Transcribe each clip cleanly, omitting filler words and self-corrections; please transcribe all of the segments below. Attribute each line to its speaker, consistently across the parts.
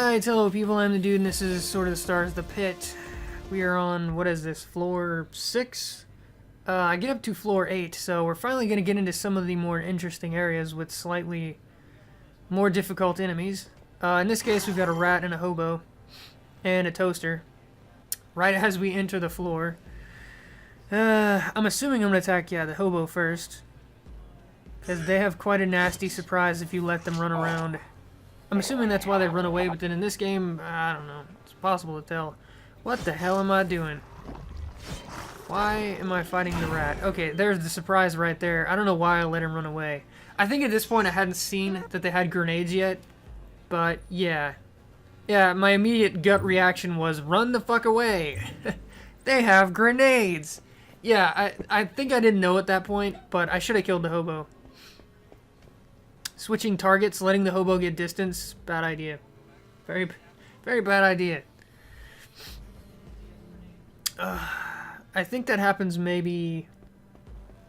Speaker 1: Alright, hello people, I'm the dude, and this is sort of the start of the pit. We are on, what is this, floor 6? I get up to floor 8, so we're finally going to get into some of the more interesting areas with slightly more difficult enemies. In this case, we've got a rat and a hobo, and a toaster, right as we enter the floor. I'm assuming I'm going to attack, the hobo first, because they have quite a nasty surprise if you let them run around. I'm assuming that's why they run away, but then in this game, I don't know. It's possible to tell. What the hell am I doing? Why am I fighting the rat? Okay, there's the surprise right there. I don't know why I let him run away. I think at this point I hadn't seen that they had grenades yet, but yeah. Yeah, my immediate gut reaction was, run the fuck away. They have grenades. Yeah, I think I didn't know at that point, but I should have killed the hobo. Switching targets, letting the hobo get distance, bad idea. Very, very bad idea. I think that happens maybe,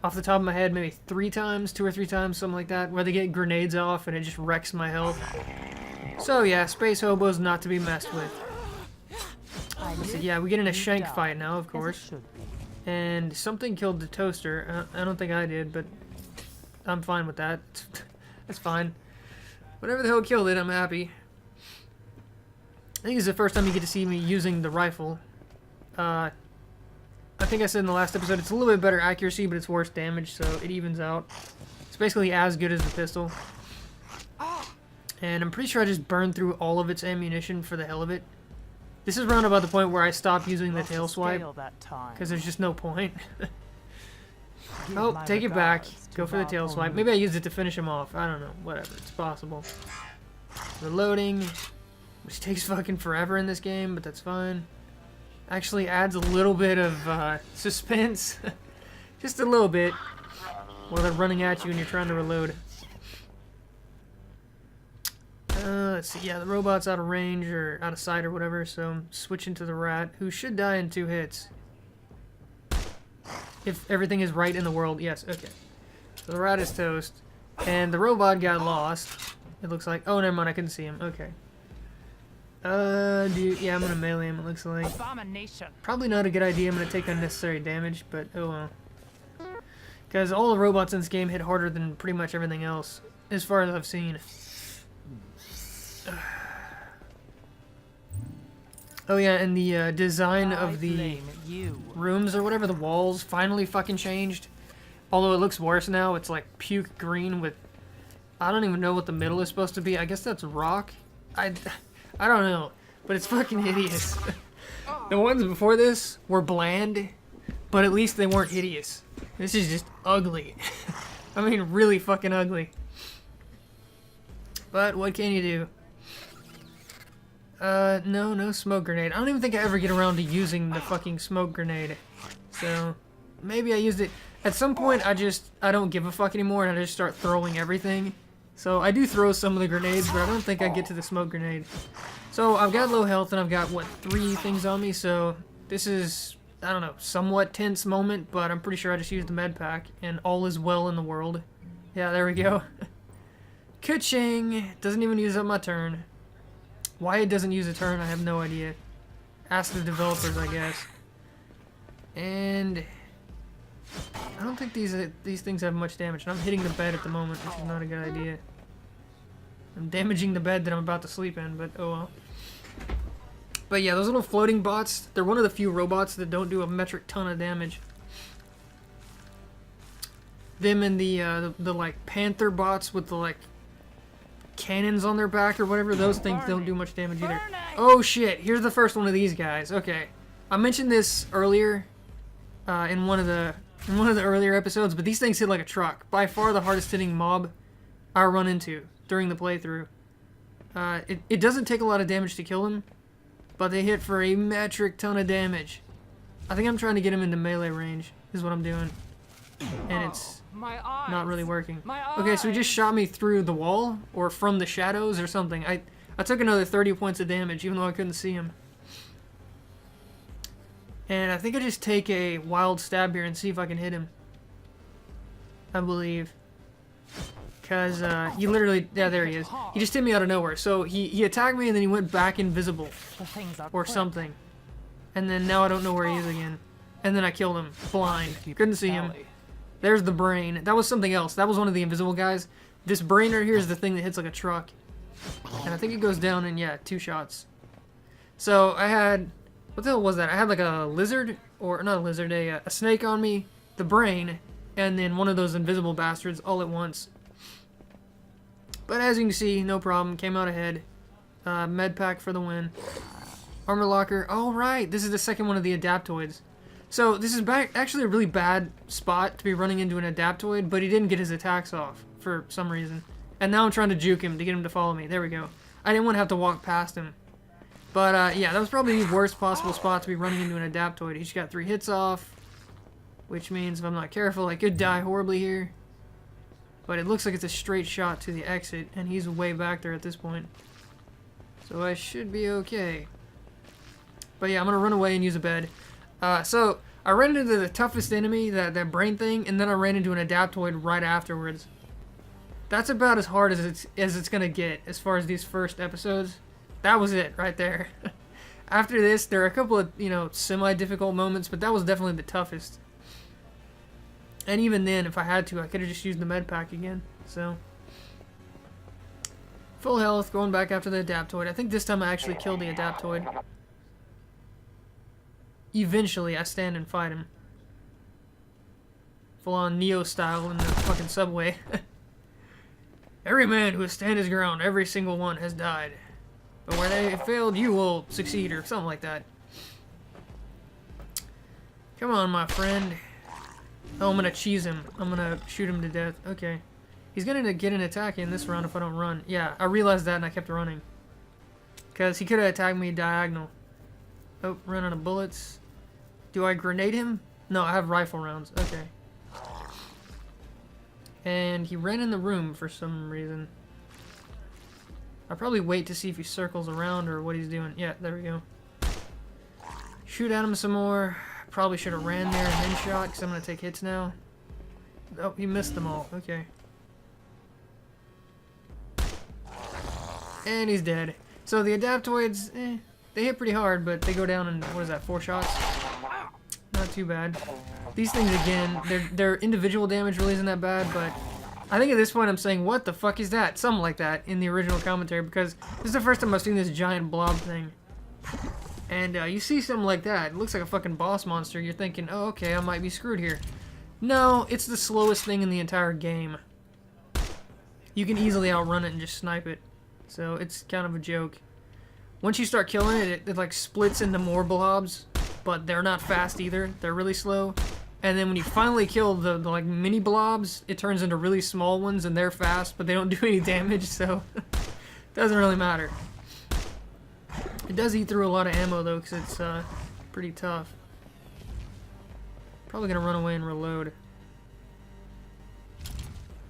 Speaker 1: off the top of my head, maybe 3 times, 2 or 3 times, something like that, where they get grenades off and it just wrecks my health. So yeah, space hobos not to be messed with. So yeah, we get in a shank fight now, of course. And something killed the toaster. I don't think I did, but I'm fine with that. That's fine. Whatever the hell killed it, I'm happy. I think it's the first time you get to see me using the rifle. I think I said in the last episode it's a little bit better accuracy, but it's worse damage, so it evens out. It's basically as good as the pistol. And I'm pretty sure I just burned through all of its ammunition for the hell of it. This is around about the point where I stopped using the tail swipe, because there's just no point. Oh, take it back. Go for the tail swipe. Maybe I used it to finish him off. I don't know. Whatever. It's possible. Reloading, which takes fucking forever in this game, but that's fine. Actually adds a little bit of suspense. Just a little bit. While they're running at you and you're trying to reload. Let's see. Yeah, the robot's out of range or out of sight or whatever, so I'm switching to the rat, who should die in 2 hits. If everything is right in the world, yes, okay. So the rat is toast. And the robot got lost. It looks like. Oh, never mind, I couldn't see him. Okay. Yeah, I'm gonna melee him, it looks like. Probably not a good idea. I'm gonna take unnecessary damage, but oh well. Because all the robots in this game hit harder than pretty much everything else, as far as I've seen. Oh yeah, and the design of the rooms or whatever, the walls, finally fucking changed. Although it looks worse now, it's like puke green with... I don't even know what the middle is supposed to be. I guess that's rock? I don't know, but it's fucking hideous. The ones before this were bland, but at least they weren't hideous. This is just ugly. I mean, really fucking ugly. But what can you do? No smoke grenade. I don't even think I ever get around to using the fucking smoke grenade. So, maybe I used it. At some point, I don't give a fuck anymore, and I just start throwing everything. So, I do throw some of the grenades, but I don't think I get to the smoke grenade. So, I've got low health, and I've got, what, 3 things on me, so this is, I don't know, somewhat tense moment, but I'm pretty sure I just used the med pack, and all is well in the world. Yeah, there we go. Ka-ching! Doesn't even use up my turn. Why it doesn't use a turn, I have no idea. Ask the developers, I guess. And I don't think these things have much damage. And I'm hitting the bed at the moment, which is not a good idea. I'm damaging the bed that I'm about to sleep in, but oh well. But yeah, those little floating bots, they're one of the few robots that don't do a metric ton of damage. Them and the like panther bots with the like cannons on their back or whatever, those things don't do much damage either. Oh shit, here's the first one of these guys. Okay. I mentioned this earlier in one of the earlier episodes, but these things hit like a truck. By far the hardest hitting mob I run into during the playthrough. It doesn't take a lot of damage to kill them, but they hit for a metric ton of damage. I think I'm trying to get him into melee range, is what I'm doing. And it's not really working. Okay, so he just shot me through the wall, or from the shadows or something. I took another 30 points of damage, even though I couldn't see him. And I think I just take a wild stab here and see if I can hit him. I believe. Because he literally, yeah, there he is. He just hit me out of nowhere. So he attacked me and then he went back invisible. Or something. And then now I don't know where he is again. And then I killed him. Blind. Couldn't see him. There's the brain. That was something else. That was one of the invisible guys. This brain right here is the thing that hits like a truck. And I think it goes down in, yeah, 2 shots. So I had, what the hell was that? I had like a lizard, or not a lizard, a snake on me, the brain, and then one of those invisible bastards all at once. But as you can see, no problem. Came out ahead. Med pack for the win. Armor locker. Oh, right. This is the second one of the adaptoids. So this is actually a really bad spot to be running into an adaptoid, but he didn't get his attacks off for some reason. And now I'm trying to juke him to get him to follow me. There we go. I didn't want to have to walk past him. But yeah, that was probably the worst possible spot to be running into an adaptoid. He just got 3 hits off, which means if I'm not careful, I could die horribly here. But it looks like it's a straight shot to the exit, and he's way back there at this point. So I should be okay. But yeah, I'm going to run away and use a bed. So I ran into the toughest enemy, that brain thing, and then I ran into an adaptoid right afterwards. That's about as hard as it's going to get as far as these first episodes. That was it right there. After this, there are a couple of, you know, semi-difficult moments, but that was definitely the toughest. And even then, if I had to, I could have just used the med pack again. So, full health, going back after the adaptoid. I think this time I actually killed the adaptoid. Eventually, I stand and fight him. Full on Neo style in the fucking subway. Every man who has stand his ground, every single one has died. But where they failed, you will succeed, or something like that. Come on, my friend. Oh, I'm gonna cheese him. I'm gonna shoot him to death. Okay. He's gonna get an attack in this round if I don't run. Yeah, I realized that and I kept running. Because he could have attacked me diagonal. Oh, run out of bullets. Do I grenade him? No, I have rifle rounds. Okay. And he ran in the room for some reason. I'll probably wait to see if he circles around or what he's doing. Yeah, there we go. Shoot at him some more. Probably should have ran there and then shot because I'm going to take hits now. Oh, he missed them all. Okay. And he's dead. So the adaptoids, they hit pretty hard, but they go down in, what is that, 4 shots? Not too bad. These things, again, their individual damage really isn't that bad, but I think at this point I'm saying, what the fuck is that? Something like that in the original commentary, because this is the first time I've seen this giant blob thing. And you see something like that, it looks like a fucking boss monster, you're thinking, oh, okay, I might be screwed here. No, it's the slowest thing in the entire game. You can easily outrun it and just snipe it. So it's kind of a joke. Once you start killing it, it like splits into more blobs, but they're not fast either. They're really slow. And then when you finally kill the like mini blobs, it turns into really small ones and they're fast, but they don't do any damage, so it doesn't really matter. It does eat through a lot of ammo though, because it's pretty tough. Probably gonna run away and reload.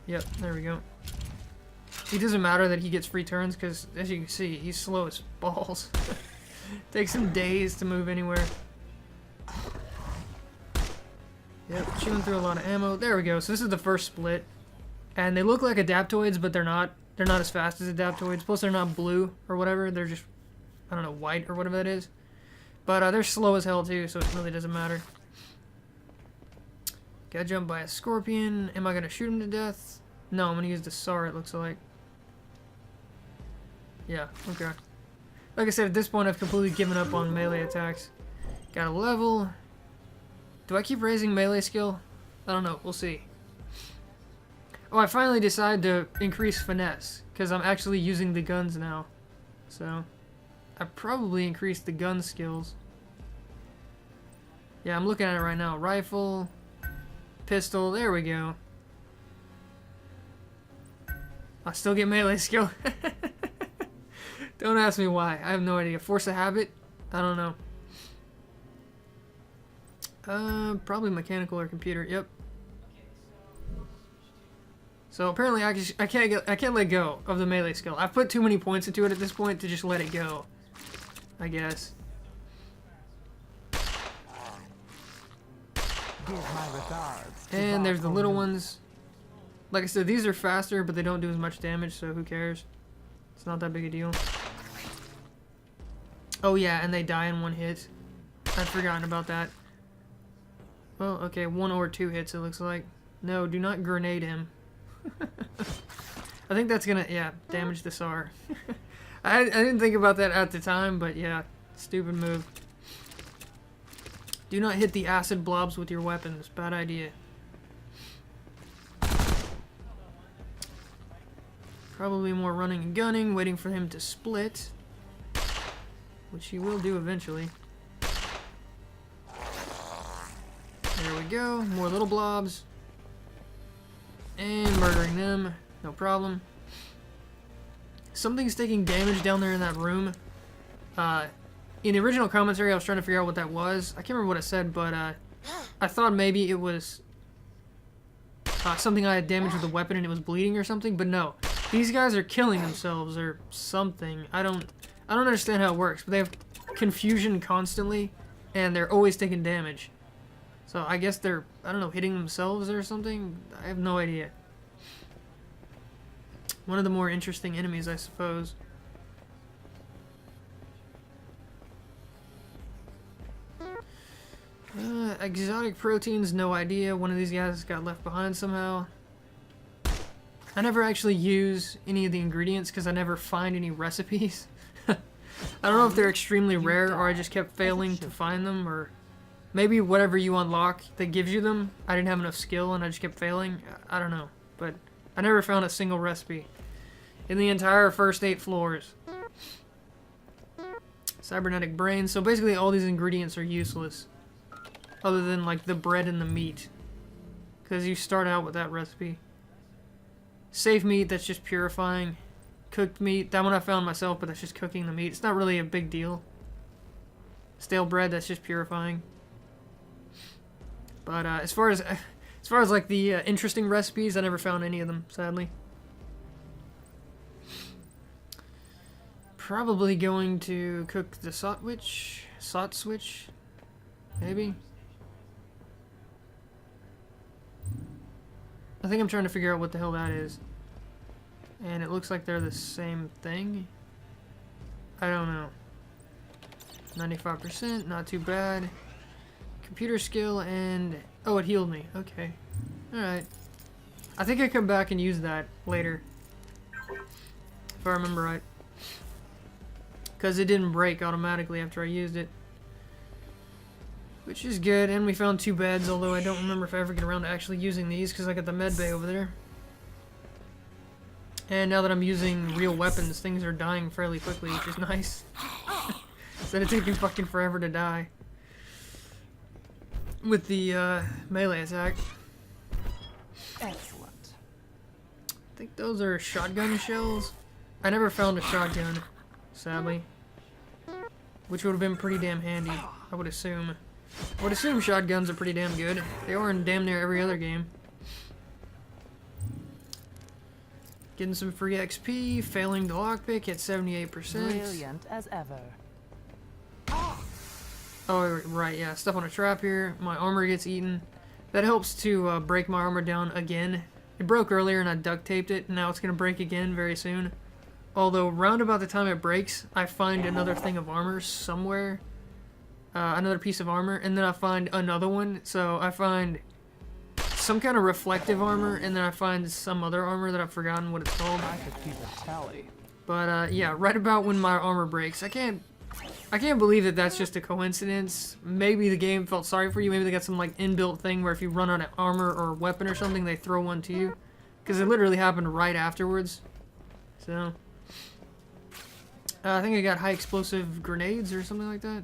Speaker 1: Yep, there we go. It doesn't matter that he gets free turns, because as you can see, he's slow as balls. Takes him days to move anywhere. Yep, chewing through a lot of ammo. There we go. So this is the first split. And they look like adaptoids, but they're not. They're not as fast as adaptoids. Plus they're not blue or whatever. They're just, I don't know, white or whatever that is. But they're slow as hell too, so it really doesn't matter. Got jumped by a scorpion. Am I going to shoot him to death? No, I'm going to use the SAR, it looks like. Yeah, okay. Like I said, at this point I've completely given up on melee attacks. Got a level. Do I keep raising melee skill? I don't know, we'll see. Oh, I finally decided to increase finesse, because I'm actually using the guns now. So, I probably increased the gun skills. Yeah, I'm looking at it right now. Rifle, pistol, there we go. I still get melee skill. Don't ask me why. I have no idea. Force of habit? I don't know. Probably mechanical or computer. Yep. So apparently I can't let go of the melee skill. I've put too many points into it at this point to just let it go, I guess. And there's the little ones. Like I said, these are faster, but they don't do as much damage, so who cares? It's not that big a deal. Oh yeah, and they die in one hit. I'd forgotten about that. Well, okay, 1 or 2 hits it looks like. No, do not grenade him. I think that's gonna, yeah, damage the SAR. I didn't think about that at the time, but yeah, stupid move. Do not hit the acid blobs with your weapons. Bad idea. Probably more running and gunning, waiting for him to split. Which he will do eventually. There we go. More little blobs. And murdering them. No problem. Something's taking damage down there in that room. In the original commentary, I was trying to figure out what that was. I can't remember what it said, but I thought maybe it was something I had damaged with a weapon and it was bleeding or something, but no. These guys are killing themselves or something. I don't understand how it works, but they have confusion constantly, and they're always taking damage. So I guess they're, I don't know, hitting themselves or something? I have no idea. One of the more interesting enemies, I suppose. Exotic proteins, no idea. One of these guys got left behind somehow. I never actually use any of the ingredients because I never find any recipes. I don't know if they're extremely rare or I just kept failing to find them, or maybe whatever you unlock that gives you them, I didn't have enough skill and I just kept failing. I don't know, but I never found a single recipe in the entire first 8 floors. Cybernetic brain. So basically all these ingredients are useless other than like the bread and the meat, because you start out with that recipe. Safe meat, that's just purifying. Cooked meat, that one I found myself, but that's just cooking the meat. It's not really a big deal. Stale bread, that's just purifying. But as far as like the interesting recipes, I never found any of them, sadly. Probably going to cook the sot switch, maybe. I think I'm trying to figure out what the hell that is. And it looks like they're the same thing. I don't know. 95%, not too bad. Computer skill and... oh, it healed me. Okay. Alright. I think I come back and use that later. If I remember right. Because it didn't break automatically after I used it. Which is good, and we found 2 beds, although I don't remember if I ever get around to actually using these because I got the med bay over there. And now that I'm using real weapons, things are dying fairly quickly, which is nice. Instead of taking fucking forever to die. With the melee attack.
Speaker 2: Excellent.
Speaker 1: I think those are shotgun shells. I never found a shotgun, sadly. Which would have been pretty damn handy, I would assume. I would assume shotguns are pretty damn good. They are in damn near every other game. Getting some free XP, failing the lockpick at 78%.
Speaker 2: Brilliant as ever.
Speaker 1: Oh, right, yeah. Stuff on a trap here. My armor gets eaten. That helps to break my armor down again. It broke earlier and I duct taped it, and now it's going to break again very soon. Although, round about the time it breaks, I find another thing of armor somewhere. Another piece of armor, and then I find another one. So I find some kind of reflective armor, and then I find some other armor that I've forgotten what it's called.
Speaker 2: I could keep a tally.
Speaker 1: But yeah, right about when my armor breaks, I can't believe that that's just a coincidence. Maybe the game felt sorry for you. Maybe they got some like inbuilt thing where if you run out of armor or weapon or something, they throw one to you. Because it literally happened right afterwards. So I think I got high explosive grenades or something like that.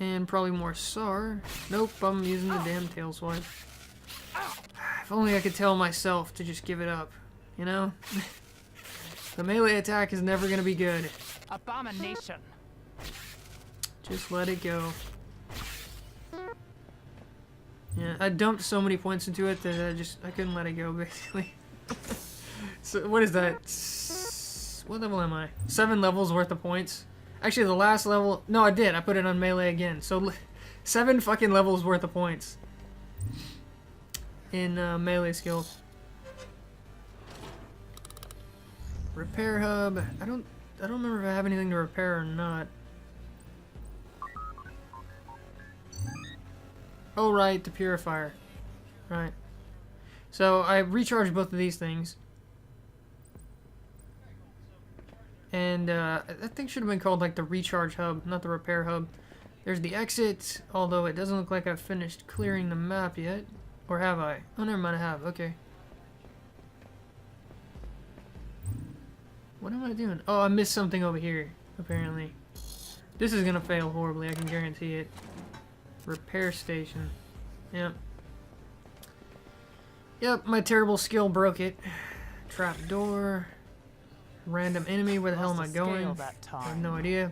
Speaker 1: And probably more SAR. Nope, I'm using the damn tail swipe. If only I could tell myself to just give it up, you know? The melee attack is never gonna be good.
Speaker 2: Abomination.
Speaker 1: Just let it go. Yeah, I dumped so many points into it that I couldn't let it go, basically. So, what is that? What level am I? 7 levels worth of points. Actually, the last level... no, I did. I put it on melee again. So, 7 fucking levels worth of points. in melee skills. Repair hub. I don't remember if I have anything to repair or not. Oh right, the purifier. Right. So I recharged both of these things. And that thing should have been called like the recharge hub, not the repair hub. There's the exit, although it doesn't look like I've finished clearing the map yet. Or have I? Oh, never mind, I have. Okay. What am I doing? Oh, I missed something over here, apparently. This is gonna fail horribly, I can guarantee it. Repair station. Yep. Yep, my terrible skill broke it. Trap door. Random enemy, where the hell am I going? I have no idea.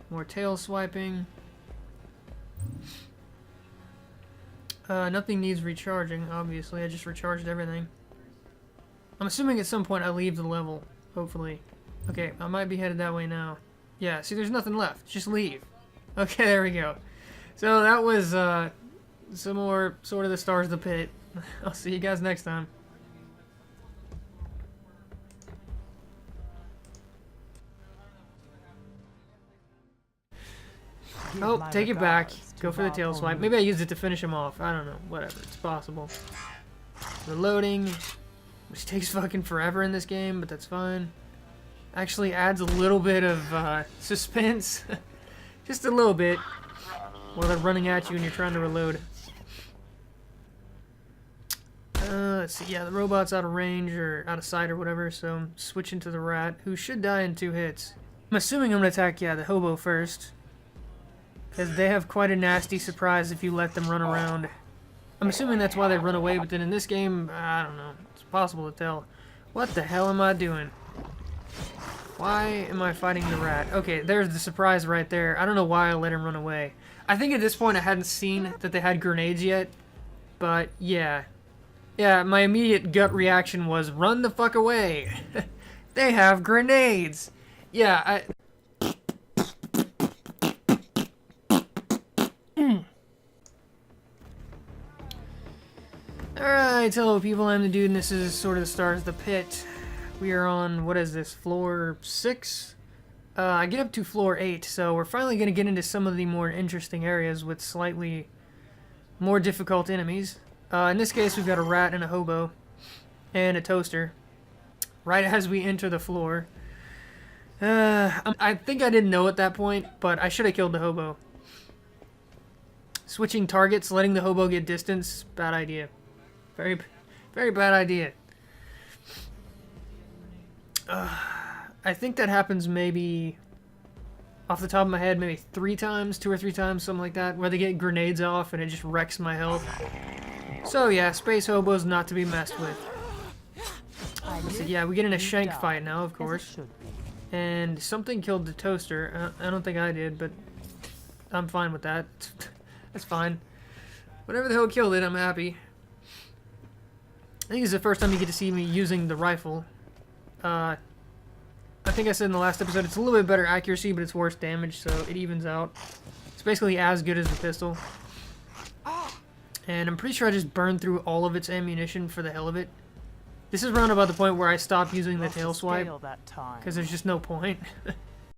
Speaker 1: More tail swiping. Nothing needs recharging, obviously. I just recharged everything. I'm assuming at some point I leave the level, hopefully. Okay, I might be headed that way now. Yeah, see, there's nothing left. Just leave. Okay, there we go. So that was some more sort of the stars of the pit. I'll see you guys next time. Oh, take it back. Go for the tail swipe. Maybe I used it to finish him off. I don't know. Whatever. It's possible. Reloading, which takes fucking forever in this game, but that's fine. Actually adds a little bit of suspense. Just a little bit. While they're running at you and you're trying to reload. Let's see. Yeah, the robot's out of range or out of sight or whatever, so I'm switching to the rat, who should die in 2 hits. I'm assuming I'm going to attack, yeah, the hobo first. Because they have quite a nasty surprise if you let them run around. I'm assuming that's why they run away, but then in this game, I don't know. It's possible to tell. What the hell am I doing? Why am I fighting the rat? Okay, there's the surprise right there. I don't know why I let him run away. I think at this point I hadn't seen that they had grenades yet. But, yeah. Yeah, my immediate gut reaction was, run the fuck away. They have grenades. Yeah, Alright, hello people, I'm the dude and this is sort of the stars of the pit. We are on, what is this, floor 6? I get up to floor 8, so we're finally going to get into some of the more interesting areas with slightly more difficult enemies. In this case, we've got a rat and a hobo, and a toaster, right as we enter the floor. I think I didn't know at that point, but I should have killed the hobo. Switching targets, letting the hobo get distance, bad idea. Very, very bad idea. I think that happens maybe, off the top of my head, maybe 3 times, 2 or 3 times, something like that, where they get grenades off and it just wrecks my health. So yeah, space hobos not to be messed with. So yeah, we get in a shank fight now, of course. And something killed the toaster. I don't think I did, but I'm fine with that. That's fine. Whatever the hell killed it, I'm happy. I think it's the first time you get to see me using the rifle. I think I said in the last episode, it's a little bit better accuracy, but it's worse damage, so it evens out. It's basically as good as the pistol. And I'm pretty sure I just burned through all of its ammunition for the hell of it. This is around about the point where I stopped using the tail swipe, because there's just no point.